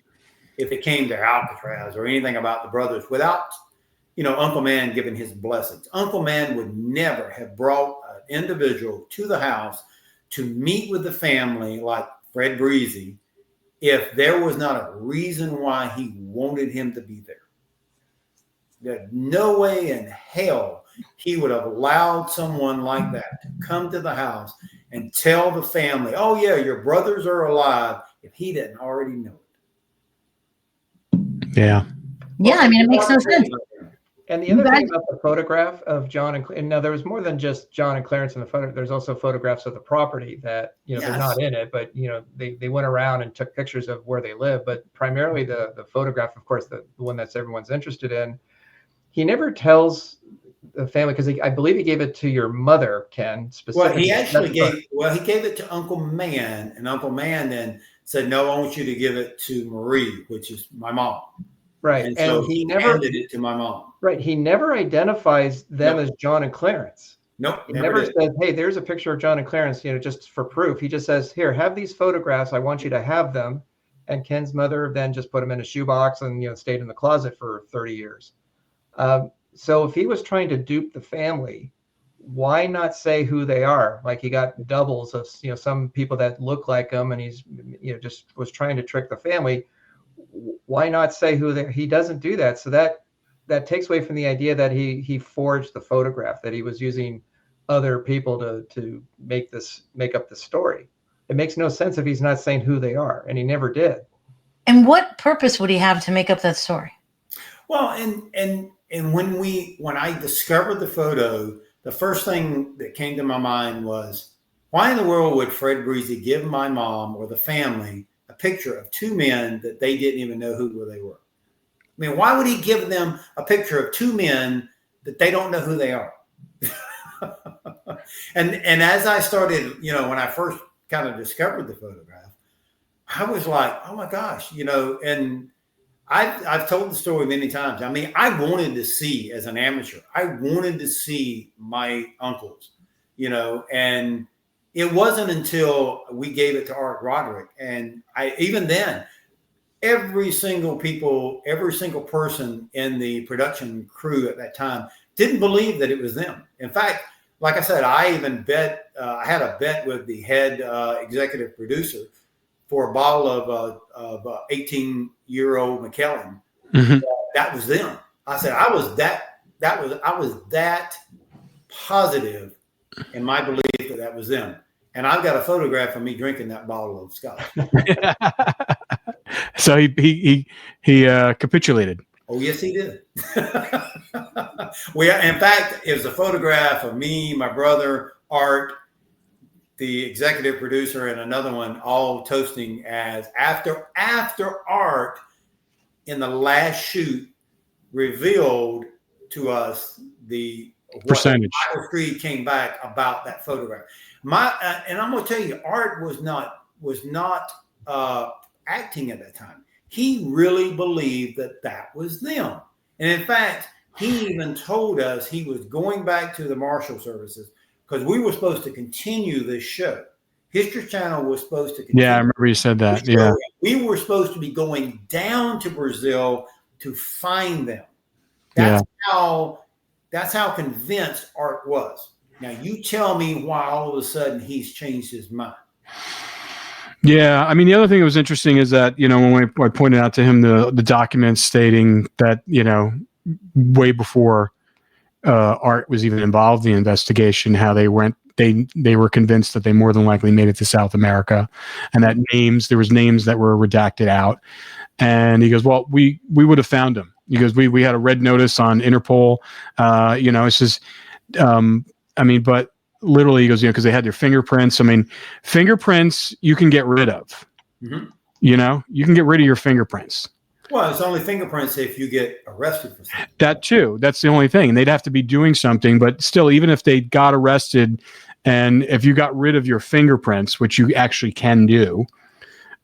if it came to Alcatraz or anything about the brothers without, Uncle Man giving his blessings. Uncle Man would never have brought an individual to the house to meet with the family like Fred Breezy if there was not a reason why he wanted him to be there. There's no way in hell he would have allowed someone like that to come to the house and tell the family, "Oh yeah, your brothers are alive," if he didn't already know it. Yeah. Yeah, I mean, it makes no sense. And the other thing about the photograph of John and now there was more than just John and Clarence in the photo. There's also photographs of the property that, they're not in it, but, they went around and took pictures of where they live. But primarily the photograph, of course, the one that's everyone's interested in, he never tells the family because I believe he gave it to your mother, Ken, specifically. Well, he gave it to Uncle Man, and Uncle Man then said, "No, I want you to give it to Marie," which is my mom. Right. And so he never handed it to my mom. Right. He never identifies them as John and Clarence. Nope. He never says, "Hey, there's a picture of John and Clarence, just for proof." He just says, "Here, have these photographs. I want you to have them." And Ken's mother then just put them in a shoebox and, stayed in the closet for 30 years. So if he was trying to dupe the family, why not say who they are? Like he got doubles of, some people that look like him and he's, just was trying to trick the family. Why not say who they are? He doesn't do that. So that takes away from the idea that he forged the photograph, that he was using other people to make up the story. It makes no sense if he's not saying who they are, and he never did. And what purpose would he have to make up that story? Well, and when I discovered the photo, the first thing that came to my mind was, why in the world would Fred Breezy give my mom or the family a picture of two men that they didn't even know who they were? I mean, why would he give them a picture of two men that they don't know who they are? and as I started, when I first kind of discovered the photograph, I was like, oh my gosh, and I've told the story many times. I mean, I wanted to see as an amateur, I wanted to see my uncles, and it wasn't until we gave it to Art Roderick. And even then, every single person in the production crew at that time didn't believe that it was them. In fact, like I said, I even bet, I had a bet with the head executive producer for a bottle of 18-year-old Macallan. Mm-hmm. That was them. I said, I was that positive in my belief that was them. And I've got a photograph of me drinking that bottle of scotch. So he capitulated. Oh, yes, he did. In fact, it was a photograph of me, my brother, Art, the executive producer, and another one, all toasting as after Art in the last shoot revealed to us the percentage. Michael Creed came back about that photograph. And I'm going to tell you, Art was not acting at that time. He really believed that was them. And in fact, he even told us he was going back to the Marshal services because we were supposed to continue this show. History Channel was supposed to continue. Yeah, I remember you said that. Yeah. We were supposed to be going down to Brazil to find them. That's how convinced Art was. Now, you tell me why all of a sudden he's changed his mind. Yeah, I mean, the other thing that was interesting is that, when I pointed out to him the documents stating that, way before Art was even involved in the investigation, how they were convinced that they more than likely made it to South America, and that there was names that were redacted out. And he goes, well, we would have found them. He goes, we had a red notice on Interpol. It's just, but literally he goes, because they had their fingerprints. I mean, fingerprints you can get rid of. Mm-hmm. You can get rid of your fingerprints. Well, it's only fingerprints if you get arrested for something. That too. That's the only thing. And they'd have to be doing something. But still, even if they got arrested, and if you got rid of your fingerprints, which you actually can do,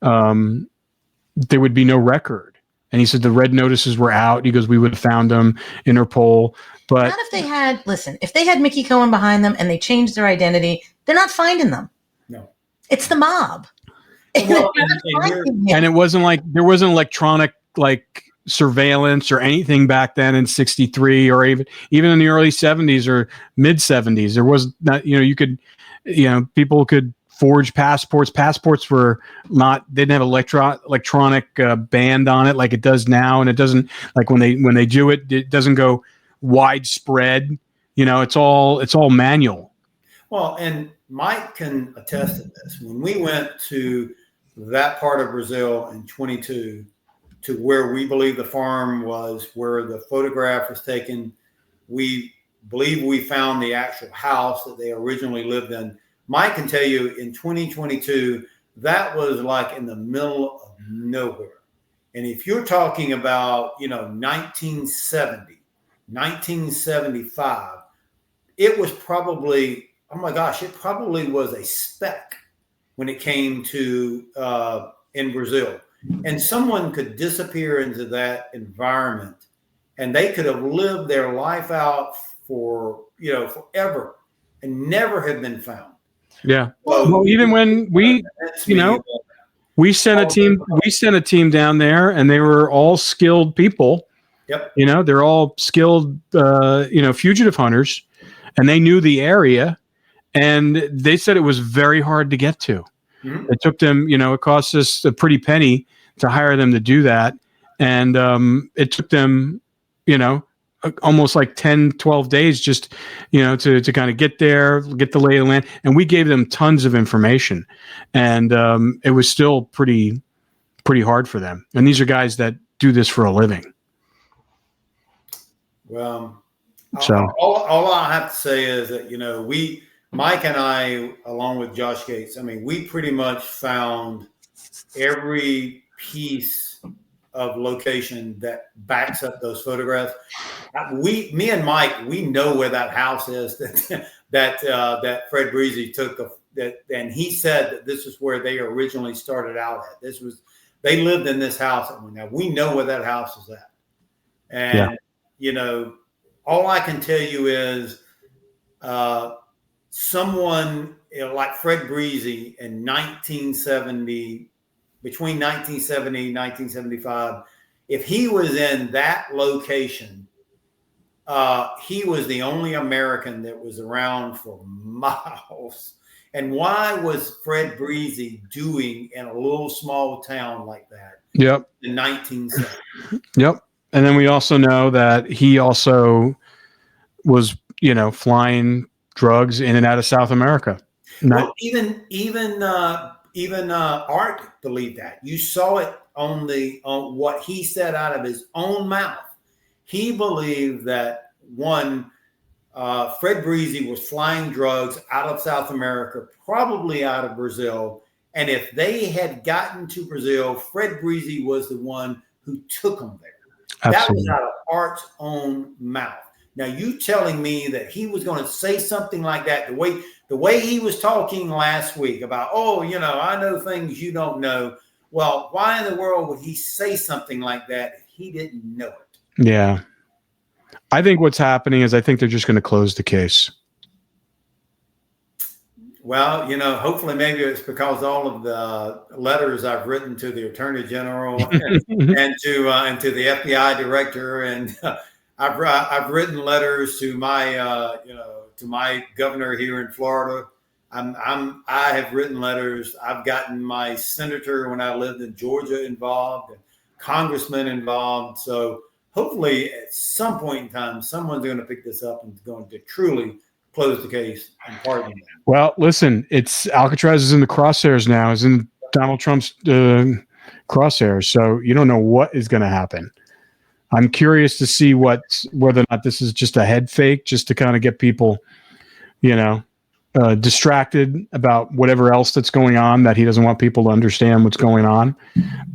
there would be no record. And he said the red notices were out. He goes, we would have found them, Interpol. But not if they had Mickey Cohen behind them and they changed their identity, they're not finding them. No. It's the mob. Well, and it wasn't like there wasn't electronic surveillance or anything back then in 63 or even in the early 70s or mid 70s. There was not, people could forge passports. Passports were didn't have electronic band on it like it does now. And it doesn't, like when they do it, it doesn't go widespread. It's all manual. Well, and Mike can attest to this. When we went to that part of Brazil in 22 to where we believe the farm was, where the photograph was taken, we believe we found the actual house that they originally lived in. Mike can tell you in 2022, that was like in the middle of nowhere. And if you're talking about, 1970, 1975, it was probably, oh my gosh, it probably was a speck when it came to in Brazil. And someone could disappear into that environment and they could have lived their life out for, forever and never have been found. Yeah. Well, even when we sent a team down there and they were all skilled people. Yep. They're all skilled, fugitive hunters, and they knew the area, and they said it was very hard to get to. Mm-hmm. It took them, it cost us a pretty penny to hire them to do that. And it took them, almost like 10, 12 days just, to kind of get there, get the lay of the land. And we gave them tons of information. And it was still pretty hard for them. And these are guys that do this for a living. Well, all I have to say is that, Mike and I, along with Josh Gates, we pretty much found every piece of location that backs up those photographs. Me and Mike, we know where that house is that Fred Breezy took and he said that this is where they originally started out at. This was They lived in this house. Now we know where that house is at. And, all I can tell you is someone like Fred Breezy in 1970, between 1970 and 1975, if he was in that location, he was the only American that was around for miles. And why was Fred Breezy doing in a little small town like that? Yep. In 1970. Yep. And then we also know that he also was, flying drugs in and out of South America. Well, even Art believed that. You saw it on what he said out of his own mouth. He believed that Fred Breezy was flying drugs out of South America, probably out of Brazil. And if they had gotten to Brazil, Fred Breezy was the one who took them there. Absolutely. That was out of Art's own mouth. Now, you telling me that he was going to say something like that, the way he was talking last week about, I know things you don't know. Well, why in the world would he say something like that if he didn't know it? Yeah. I think what's happening is I think they're just going to close the case. Well, hopefully maybe it's because all of the letters I've written to the Attorney General and to the FBI director, and I've written letters to my governor here in Florida. I have written letters. I've gotten my senator when I lived in Georgia involved, and congressman involved. So hopefully at some point in time, someone's going to pick this up and is going to truly close the case and pardon him. Well, listen, Alcatraz is in the crosshairs now. Is in Donald Trump's crosshairs. So you don't know what is going to happen. I'm curious to see whether or not this is just a head fake, just to kind of get people, distracted about whatever else that's going on, that he doesn't want people to understand what's going on.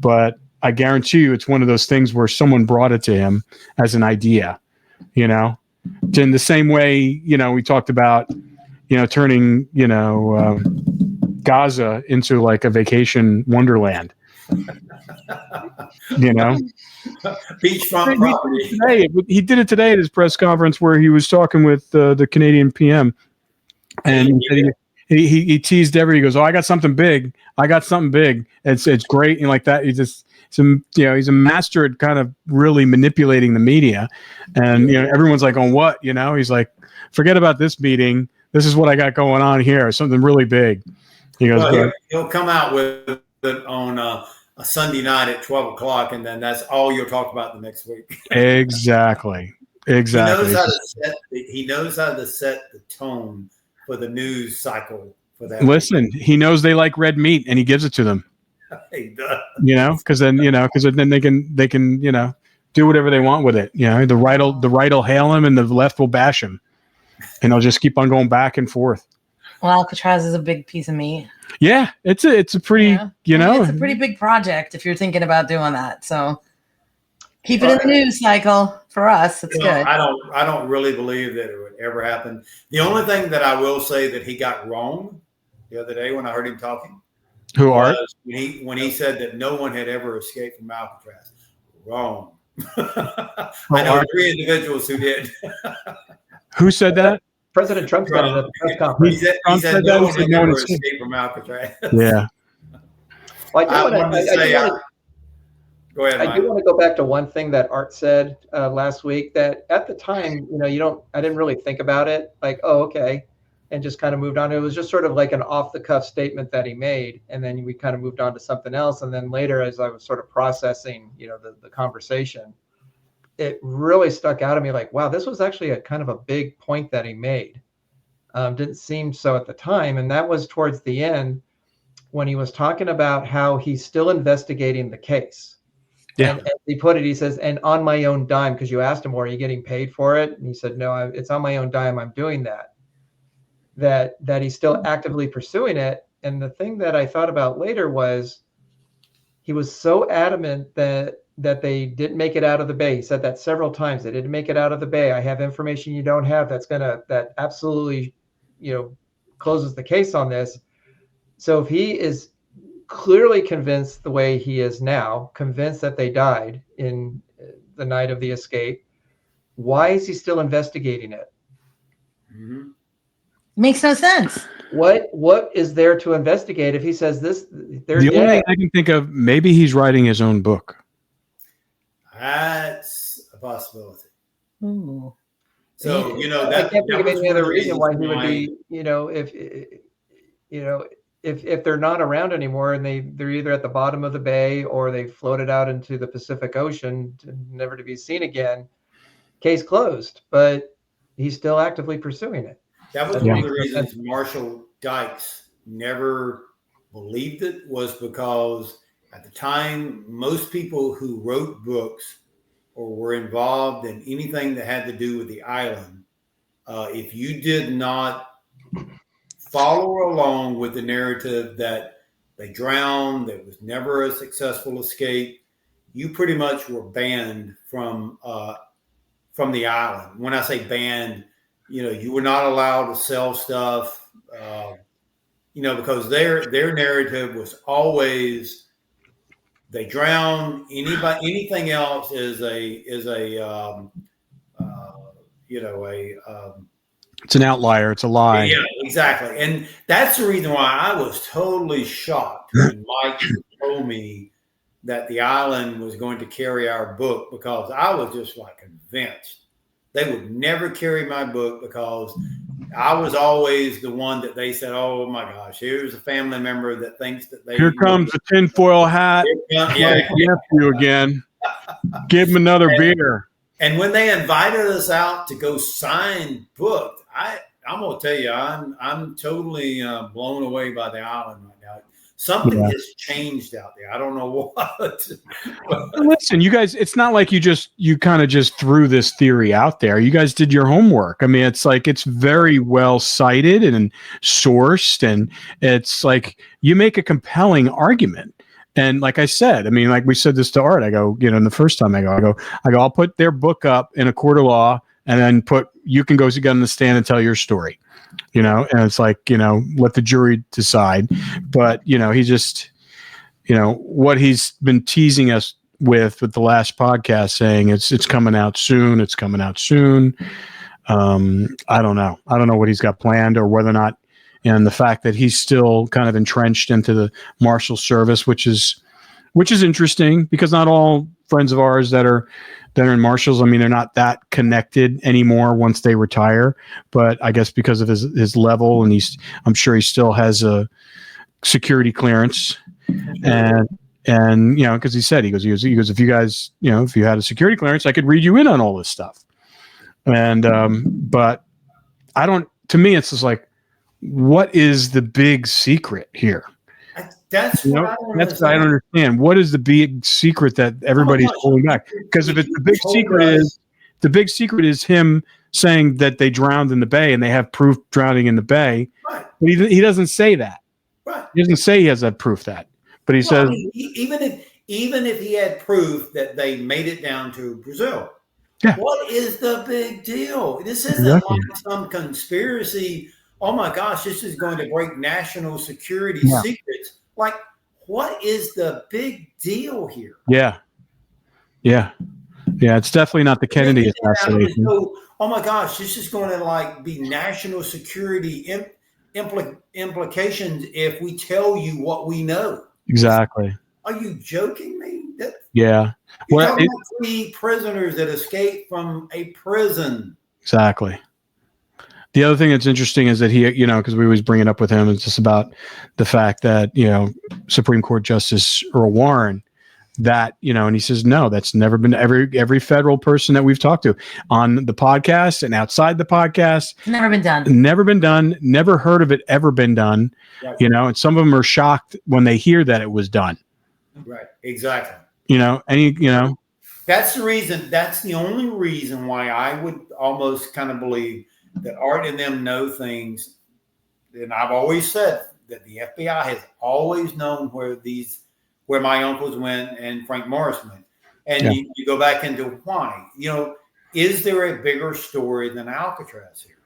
But I guarantee you it's one of those things where someone brought it to him as an idea, in the same way, we talked about, turning, Gaza into like a vacation wonderland, beachfront property. He did it today at his press conference where he was talking with the Canadian PM, and he teased he goes, "Oh, I got something big. It's great." And like that, he's a master at kind of really manipulating the media, and everyone's like, "On what?" He's like, "Forget about this meeting. This is what I got going on here. Something really big." He goes, he'll come out with it on a Sunday night at 12 o'clock, and then that's all you'll talk about the next week. Exactly. He knows how to set the tone for the news cycle for that. Listen, he knows they like red meat, and he gives it to them. He does. Because then they can do whatever they want with it. The right will hail him, and the left will bash him, and they'll just keep on going back and forth. Well, Alcatraz is a big piece of meat. Yeah, it's a pretty it's a pretty big project if you're thinking about doing that. So keep it in the news cycle for us. It's good. I don't really believe that it would ever happen. The only thing that I will say that he got wrong the other day when I heard him talking. Who are when he said that no one had ever escaped from Alcatraz. Wrong. I know 3 individuals who did. Who said that? President Trump said it at the press conference. He said no one had ever escaped from Alcatraz. Yeah. Well, Go ahead, I do want to go back to one thing that Art said last week, that at the time, I didn't really think about it, like, oh, okay, and just kind of moved on. It was just sort of like an off the cuff statement that he made. And then we kind of moved on to something else. And then later, as I was sort of processing, the conversation, it really stuck out at me like, wow, this was actually a kind of a big point that he made. Didn't seem so at the time. And that was towards the end when he was talking about how he's still investigating the case. Yeah. And he put it, he says, and on my own dime, because you asked him, are you getting paid for it? And he said, no, it's on my own dime. I'm doing that. That he's still actively pursuing it. And the thing that I thought about later was he was so adamant that they didn't make it out of the bay. He said that several times. They didn't make it out of the bay. I have information you don't have that absolutely, closes the case on this. So if he is clearly convinced the way he is now, convinced that they died in the night of the escape. Why is he still investigating it? Mm-hmm. Makes no sense. What is there to investigate if he says this? They're The dead. only thing I can think of, maybe he's writing his own book. That's a possibility. Ooh. So, I can't think of any other reason why he would be, if they're not around anymore and they're either at the bottom of the bay or they floated out into the Pacific Ocean never to be seen again, case closed, but he's still actively pursuing it. That was one of the reasons Marshall Dykes never believed it, was because at the time, most people who wrote books or were involved in anything that had to do with the island, if you did not follow along with the narrative that they drowned, there was never a successful escape, you pretty much were banned from the island. When I say banned, you were not allowed to sell stuff, because their narrative was always they drowned. Anything else is it's an outlier. It's a lie. Yeah, exactly. And that's the reason why I was totally shocked when Mike told me that the island was going to carry our book, because I was just like convinced they would never carry my book, because I was always the one that they said, oh my gosh, here's a family member that thinks that they. Here comes the tinfoil hat. Nephew again. Give him another beer. And when they invited us out to go sign books, I'm gonna tell you, I'm totally blown away by the island right now. Something has changed out there. I don't know what. Listen, you guys, it's not like you kind of just threw this theory out there. You guys did your homework. I mean, it's like it's very well cited and sourced, and it's like you make a compelling argument. And like I said, I mean, like we said this to Art, I go, the first time I go, I'll put their book up in a court of law, and then you can go get on the stand and tell your story. And it's like, let the jury decide. But, he just, what he's been teasing us with the last podcast, saying it's coming out soon. It's coming out soon. I don't know. I don't know what he's got planned, or whether or not, and the fact that he's still kind of entrenched into the Marshal Service, which is interesting, because not all friends of ours that are in Marshals, I mean, they're not that connected anymore once they retire. But I guess because of his level, and I'm sure he still has a security clearance, and because he said, he goes, if you guys, if you had a security clearance, I could read you in on all this stuff. And but I don't. To me, it's just like, what is the big secret here? That's what I don't understand. I don't understand. What is the big secret that everybody's pulling back? Because if it's the big secret is him saying that they drowned in the bay and they have proof drowning in the bay. Right. But he doesn't say that. Right. He doesn't say he has that proof but he says, even if he had proof that they made it down to Brazil, what is the big deal? This isn't like some conspiracy. Oh my gosh, this is going to break national security secrets. Like, what is the big deal here? Yeah. It's definitely not the Kennedy assassination. Oh my gosh, this is going to be national security implications if we tell you what we know. Exactly. Are you joking me? Yeah. Well, 3 prisoners that escaped from a prison. Exactly. The other thing that's interesting is that he, because we always bring it up with him, it's just about the fact that, Supreme Court Justice Earl Warren, that, and he says, no, that's never been every federal person that we've talked to on the podcast and outside the podcast. Never been done. Never heard of it ever been done. Right. And some of them are shocked when they hear that it was done. Right. Exactly. That's the reason. That's the only reason why I would almost kind of believe that Art and them know things. And I've always said that the FBI has always known where my uncles went and Frank Morris went. And you go back into why, is there a bigger story than Alcatraz here?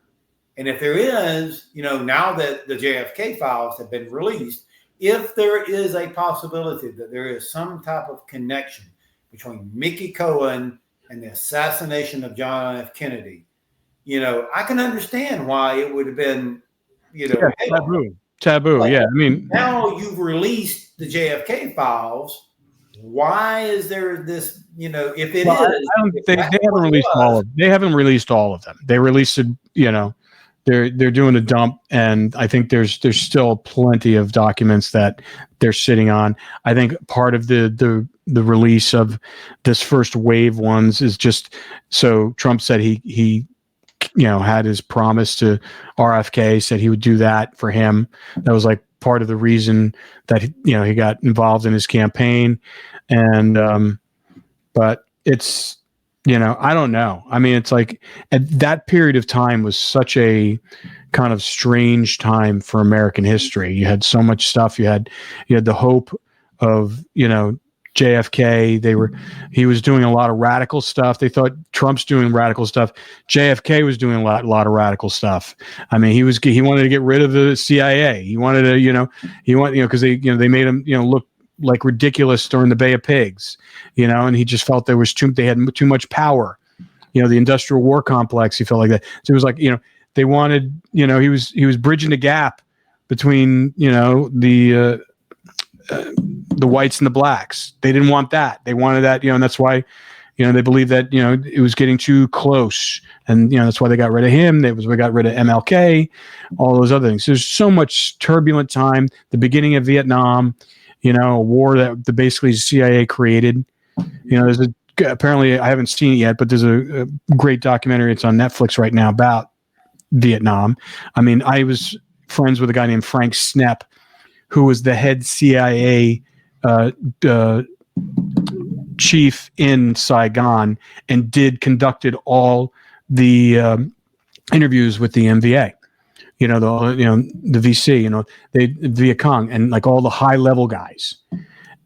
And if there is, now that the JFK files have been released, if there is a possibility that there is some type of connection between Mickey Cohen and the assassination of John F. Kennedy, I can understand why it would have been, taboo. Like, yeah. I mean, now you've released the JFK files. Why is there this, if it is, they haven't released all of. They haven't released all of them. They released it, they're doing a dump, and I think there's still plenty of documents that they're sitting on. I think part of the release of this first wave ones is just so Trump said he had his promise to RFK, said he would do that for him. That was like part of the reason that he got involved in his campaign, and but it's I don't know. I mean, it's like at that period of time was such a kind of strange time for American history. You had so much stuff. You had the hope of JFK. He was doing a lot of radical stuff. They thought Trump's doing radical stuff. JFK was doing a lot of radical stuff. I mean, he wanted to get rid of the CIA. He wanted to, because they made him, look like ridiculous during the Bay of Pigs, and he just felt they had too much power. The industrial war complex, he felt like that. So it was like, they wanted, he was bridging the gap between, the whites and the blacks. They didn't want that. They wanted that, and that's why, they believed that, it was getting too close. And, that's why they got rid of him. They got rid of MLK, all those other things. There's so much turbulent time, the beginning of Vietnam, a war that basically CIA created. There's apparently, I haven't seen it yet, but there's a great documentary. It's on Netflix right now about Vietnam. I mean, I was friends with a guy named Frank Snepp, who was the head CIA chief in Saigon and conducted all the interviews with the MVA. The VC, the Viet Cong, and like all the high level guys,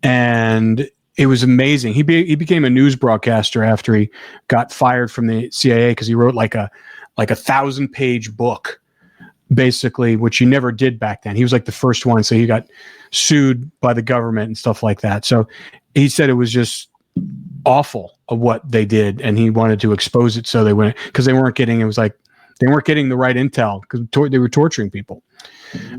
and it was amazing. He became a news broadcaster after he got fired from the CIA because he wrote like a 1,000-page book, basically, which he never did back then. He was like the first one, so he got sued by the government and stuff like that. So he said it was just awful of what they did, and he wanted to expose it. So they went because they weren't getting. It was like. They weren't getting the right intel because they were torturing people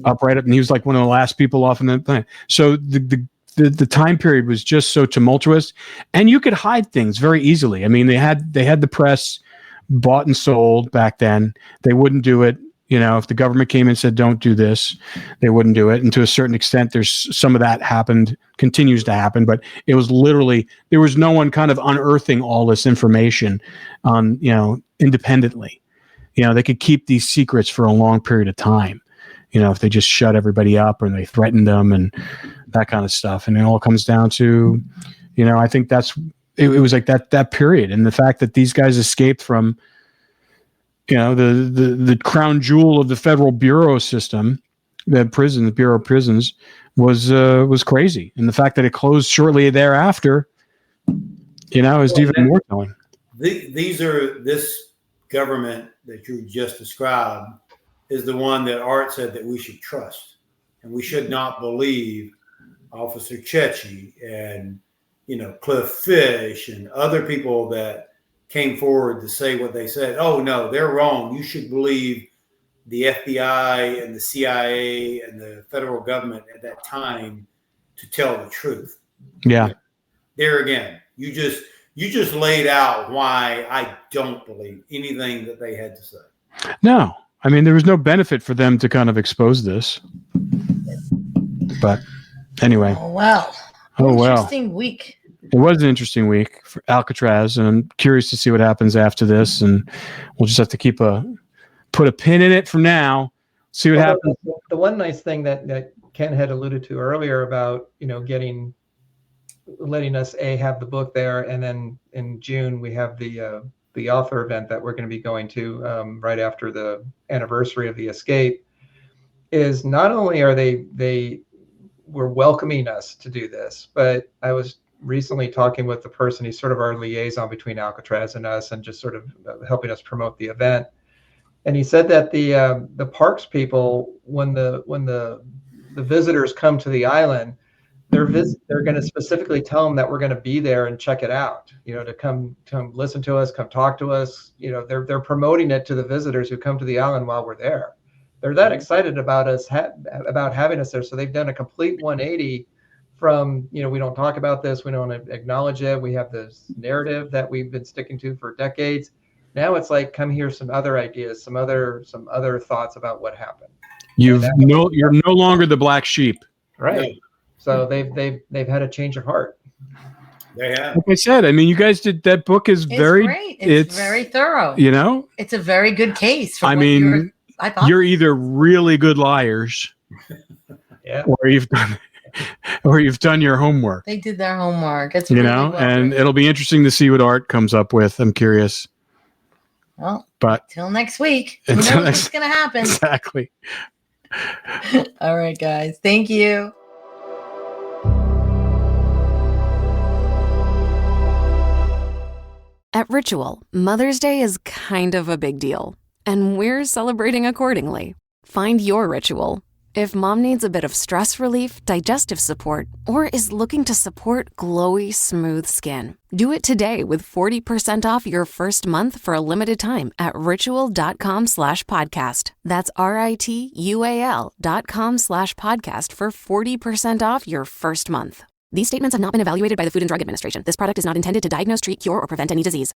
up. And he was like one of the last people off in the planet. So the time period was just so tumultuous, and you could hide things very easily. I mean, they had the press bought and sold back then. They wouldn't do it. If the government came and said, don't do this, they wouldn't do it. And to a certain extent, there's some of that continues to happen, but it was literally, there was no one kind of unearthing all this information on, independently. They could keep these secrets for a long period of time, if they just shut everybody up or they threatened them and that kind of stuff. And it all comes down to, I think it was like that period. And the fact that these guys escaped from, the crown jewel of the federal bureau system, the Bureau of Prisons was crazy. And the fact that it closed shortly thereafter, is even more telling. This government that you just described is the one that Art said that we should trust, and we should not believe Officer Chechi and Cliff Fish and other people that came forward to say what they said. Oh no, they're wrong. You should believe the FBI and the CIA and the federal government at that time to tell the truth. Yeah. There again, you just laid out why I don't believe anything that they had to say. No, I mean, there was no benefit for them to kind of expose this. But anyway. Oh, well. Interesting week. It was an interesting week for Alcatraz, and I'm curious to see what happens after this. And we'll just have to put a pin in it for now, see what happens. The one nice thing that Ken had alluded to earlier about, letting us have the book there, and then in June we have the author event that we're going to be going to right after the anniversary of the escape, is not only are they were welcoming us to do this, but I was recently talking with the person, he's sort of our liaison between Alcatraz and us, and just sort of helping us promote the event. And he said that the parks people, when the the visitors come to the island, they're going to specifically tell them that we're going to be there and check it out, to come listen to us, come talk to us. They're promoting it to the visitors who come to the island while we're there. They're that excited about us, about having us there. So they've done a complete 180 from, we don't talk about this, we don't acknowledge it. We have this narrative that we've been sticking to for decades. Now it's like, come hear some other ideas, some other thoughts about what happened. You're no longer the black sheep. Right. So they've had a change of heart. They have. Like I said, I mean, you guys did that book is very great. It's very thorough. It's a very good case. I thought you're either really good liars, or you've done your homework. They did their homework. It's really well and written. it'll be interesting to see what Art comes up with. I'm curious. Well, but till next week, who knows what's going to happen? Exactly. All right, guys. Thank you. At Ritual, Mother's Day is kind of a big deal, and we're celebrating accordingly. Find your ritual. If mom needs a bit of stress relief, digestive support, or is looking to support glowy, smooth skin, do it today with 40% off your first month for a limited time at ritual.com/podcast. That's RITUAL.com/podcast for 40% off your first month. These statements have not been evaluated by the Food and Drug Administration. This product is not intended to diagnose, treat, cure, or prevent any disease.